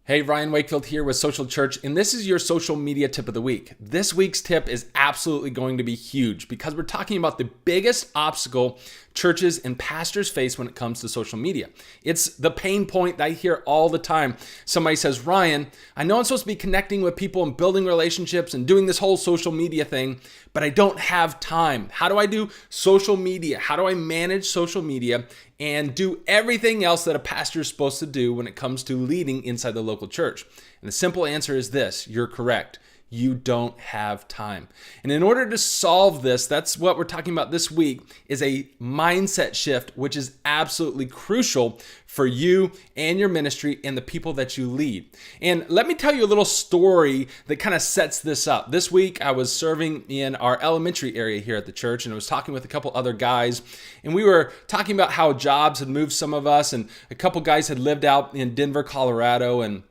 Hey, Ryan Wakefield here with Social Church, and this is your social media tip of the week. This week's tip is absolutely going to be huge because we're talking about the biggest obstacle churches and pastors face when it comes to social media. It's the pain point that I hear all the time. Somebody says, Ryan, I know I'm supposed to be connecting with people and building relationships and doing this whole social media thing, but I don't have time. How do I do social media? How do I manage social media and do everything else that a pastor is supposed to do when it comes to leading inside the local church? And the simple answer is this: you're correct. You don't have time. And in order to solve this, that's what we're talking about this week, is a mindset shift, which is absolutely crucial for you and your ministry and the people that you lead. And let me tell you a little story that kind of sets this up. This week, I was serving in our elementary area here at the church, and I was talking with a couple other guys, and we were talking about how jobs had moved some of us, and a couple guys had lived out in Denver, Colorado, and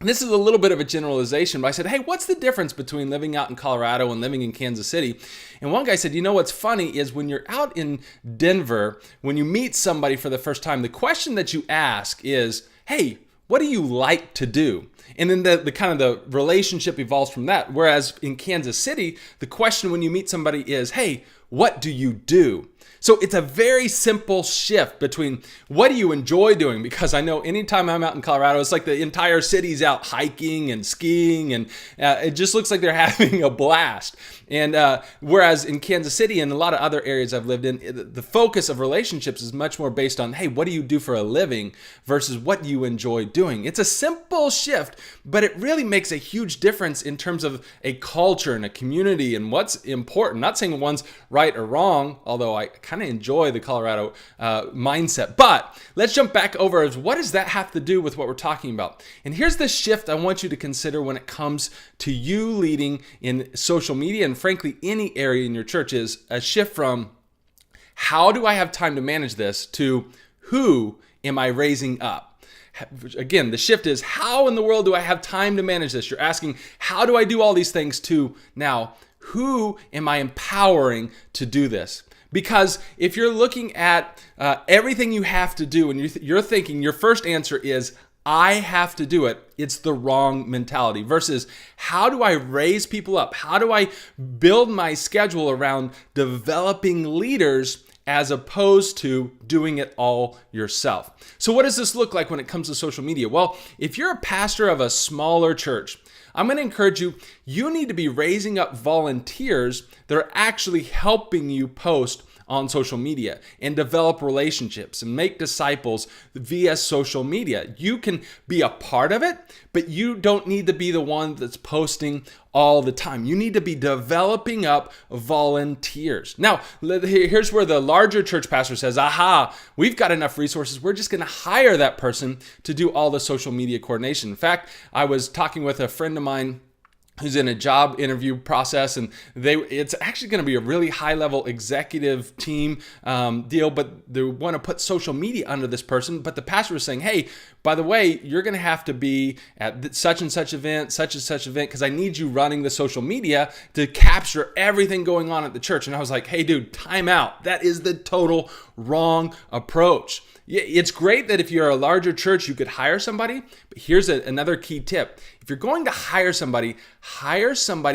this is a little bit of a generalization, but I said, hey, what's the difference between living out in Colorado and living in Kansas City? And one guy said, you know, what's funny is when you're out in Denver, when you meet somebody for the first time, the question that you ask is, hey, what do you like to do? And then the kind of the relationship evolves from that. Whereas in Kansas City, the question when you meet somebody is, hey, what do you do? So it's a very simple shift between what do you enjoy doing? Because I know anytime I'm out in Colorado, it's like the entire city's out hiking and skiing, and it just looks like they're having a blast. And whereas in Kansas City and a lot of other areas I've lived in, the focus of relationships is much more based on, hey, what do you do for a living versus what do you enjoy doing? It's a simple shift, but it really makes a huge difference in terms of a culture and a community and what's important. Not saying one's right or wrong, although I kind of enjoy the Colorado mindset. But let's jump back over as what does that have to do with what we're talking about? And here's the shift I want you to consider when it comes to you leading in social media and frankly any area in your church, is a shift from how do I have time to manage this to who am I raising up? Again, the shift is how in the world do I have time to manage this? You're asking, how do I do all these things to now, who am I empowering to do this? Because if you're looking at everything you have to do and you're thinking your first answer is, I have to do it, it's the wrong mentality versus how do I raise people up? How do I build my schedule around developing leaders as opposed to doing it all yourself? So what does this look like when it comes to social media? Well, if you're a pastor of a smaller church, I'm going to encourage you, you need to be raising up volunteers that are actually helping you post on social media and develop relationships and make disciples via social media. You can be a part of it, but you don't need to be the one that's posting all the time. You need to be developing up volunteers. Now, here's where the larger church pastor says, aha, we've got enough resources. We're just going to hire that person to do all the social media coordination. In fact, I was talking with a friend of mine who's in a job interview process, and it's actually going to be a really high-level executive team deal, but they want to put social media under this person. But the pastor was saying, hey, by the way, you're going to have to be at such and such event, because I need you running the social media to capture everything going on at the church. And I was like, hey, dude, time out. That is the total wrong approach. It's great that if you're a larger church, you could hire somebody, but here's another key tip. If you're going to hire somebody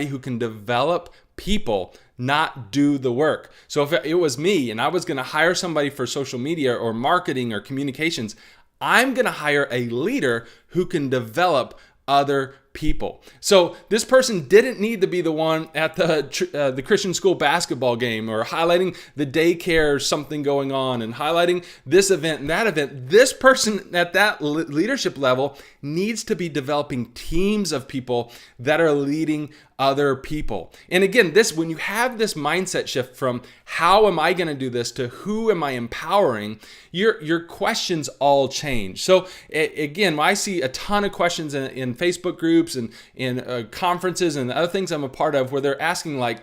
who can develop people, not do the work. So if it was me and I was going to hire somebody for social media or marketing or communications, I'm going to hire a leader who can develop other people. So this person didn't need to be the one at the Christian school basketball game or highlighting the daycare something going on and highlighting this event and that event. This person at that leadership level needs to be developing teams of people that are leading other people. And again, when you have this mindset shift from how am I going to do this to who am I empowering, your questions all change. So again, I see a ton of questions in Facebook groups and in conferences and other things I'm a part of where they're asking like,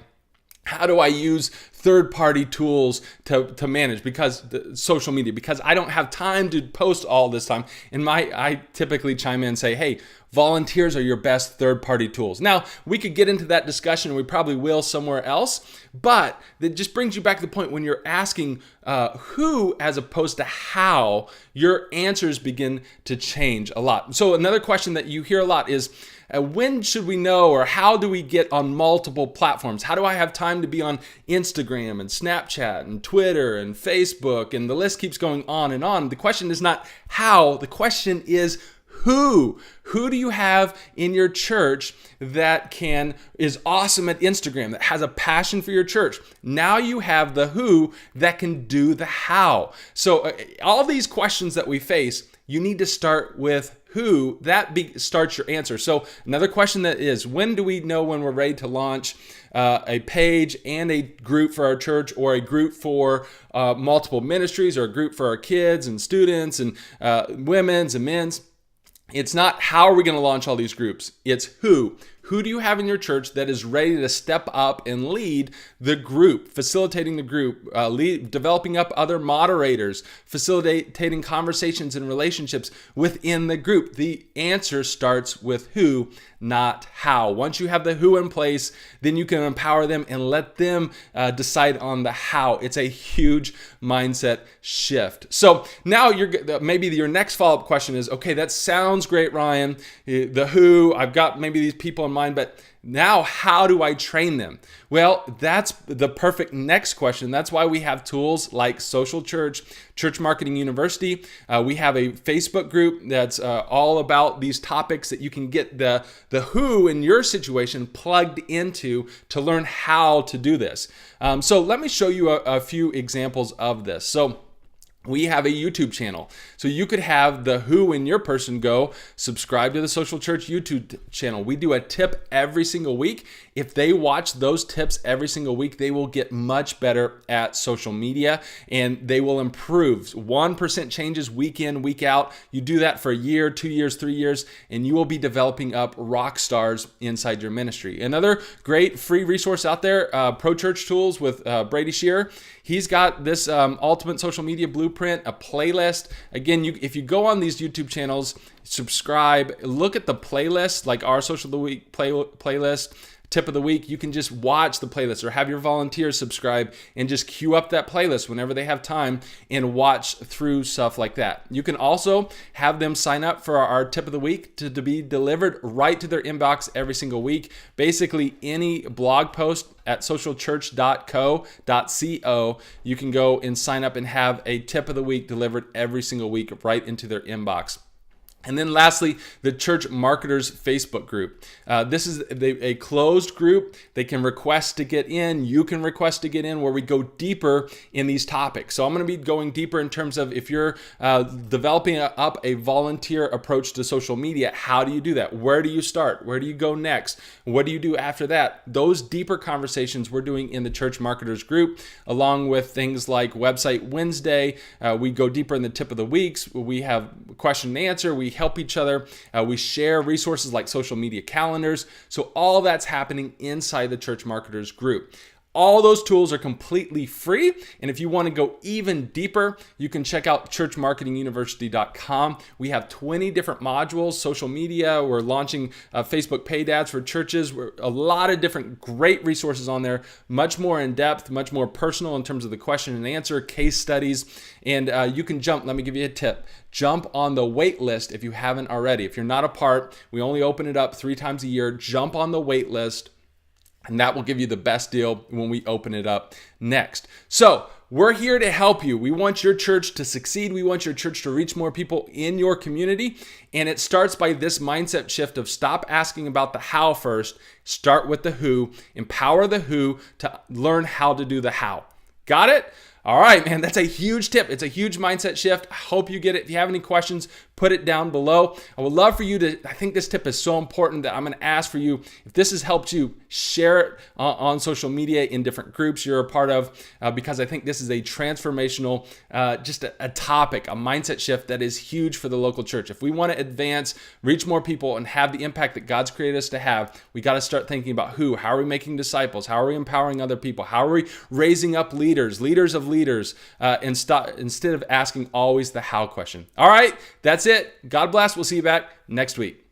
how do I use third-party tools to manage because the social media, because I don't have time to post all this time. And I typically chime in and say, hey, volunteers are your best third-party tools. Now, we could get into that discussion, and we probably will somewhere else, but it just brings you back to the point when you're asking who as opposed to how, your answers begin to change a lot. So another question that you hear a lot is, when should we know, or how do we get on multiple platforms? How do I have time to be on Instagram and Snapchat and Twitter and Facebook? And the list keeps going on and on. The question is not how, the question is who. Who do you have in your church that is awesome at Instagram, that has a passion for your church? Now you have the who that can do the how. So all these questions that we face, you need to start with who. That starts your answer. So another question that is, when do we know when we're ready to launch a page and a group for our church, or a group for multiple ministries, or a group for our kids and students and women's and men's? It's not how are we going to launch all these groups. It's who. Who do you have in your church that is ready to step up and lead the group, facilitating the group, developing up other moderators, facilitating conversations and relationships within the group? The answer starts with who, not how. Once you have the who in place, then you can empower them and let them decide on the how. It's a huge mindset shift. So now maybe your next follow-up question is, okay, that sounds great, Ryan. The who, I've got maybe these people in mind, but now how do I train them? Well, that's the perfect next question. That's why we have tools like Social Church, Church Marketing University. We have a Facebook group that's all about these topics that you can get the who in your situation plugged into to learn how to do this. So let me show you a few examples of this. So we have a YouTube channel. So you could have the who in your person go subscribe to the Social Church YouTube channel. We do a tip every single week. If they watch those tips every single week, they will get much better at social media and they will improve. 1% changes week in, week out. You do that for a year, 2 years, 3 years, and you will be developing up rock stars inside your ministry. Another great free resource out there, Pro Church Tools with Brady Shearer. He's got this ultimate social media blueprint, a playlist. Again, if you go on these YouTube channels, subscribe, look at the playlist, like our Social of the Week playlist, Tip of the Week. You can just watch the playlist or have your volunteers subscribe and just queue up that playlist whenever they have time and watch through stuff like that. You can also have them sign up for our Tip of the Week to be delivered right to their inbox every single week. Basically, any blog post at socialchurch.co.co, you can go and sign up and have a Tip of the Week delivered every single week right into their inbox. And then lastly, the Church Marketers Facebook group. This is a closed group. They can request to get in. You can request to get in, where we go deeper in these topics. So I'm going to be going deeper in terms of if you're developing up a volunteer approach to social media, how do you do that? Where do you start? Where do you go next? What do you do after that? Those deeper conversations we're doing in the Church Marketers group, along with things like Website Wednesday. We go deeper in the Tip of the Weeks. We have question and answer. We help each other. We share resources like social media calendars. So all that's happening inside the Church Marketers group. All those tools are completely free. And if you want to go even deeper, you can check out churchmarketinguniversity.com. We have 20 different modules, social media. We're launching Facebook paid ads for churches. A lot of different great resources on there, much more in depth, much more personal in terms of the question and answer, case studies. And you can jump, let me give you a tip. Jump on the wait list if you haven't already. If you're not a part, we only open it up 3 times a year. Jump on the wait list. And that will give you the best deal when we open it up next. So we're here to help you. We want your church to succeed. We want your church to reach more people in your community. And it starts by this mindset shift of stop asking about the how first. Start with the who. Empower the who to learn how to do the how. Got it? All right, man, that's a huge tip. It's a huge mindset shift. I hope you get it. If you have any questions, put it down below. I would love for you to, I think this tip is so important that I'm going to ask for you, if this has helped you, share it on social media in different groups you're a part of, because I think this is a transformational, just a topic, a mindset shift that is huge for the local church. If we want to advance, reach more people, and have the impact that God's created us to have, we got to start thinking about how are we making disciples? How are we empowering other people? How are we raising up leaders of leaders, instead of asking always the how question. All right, that's it. God bless. We'll see you back next week.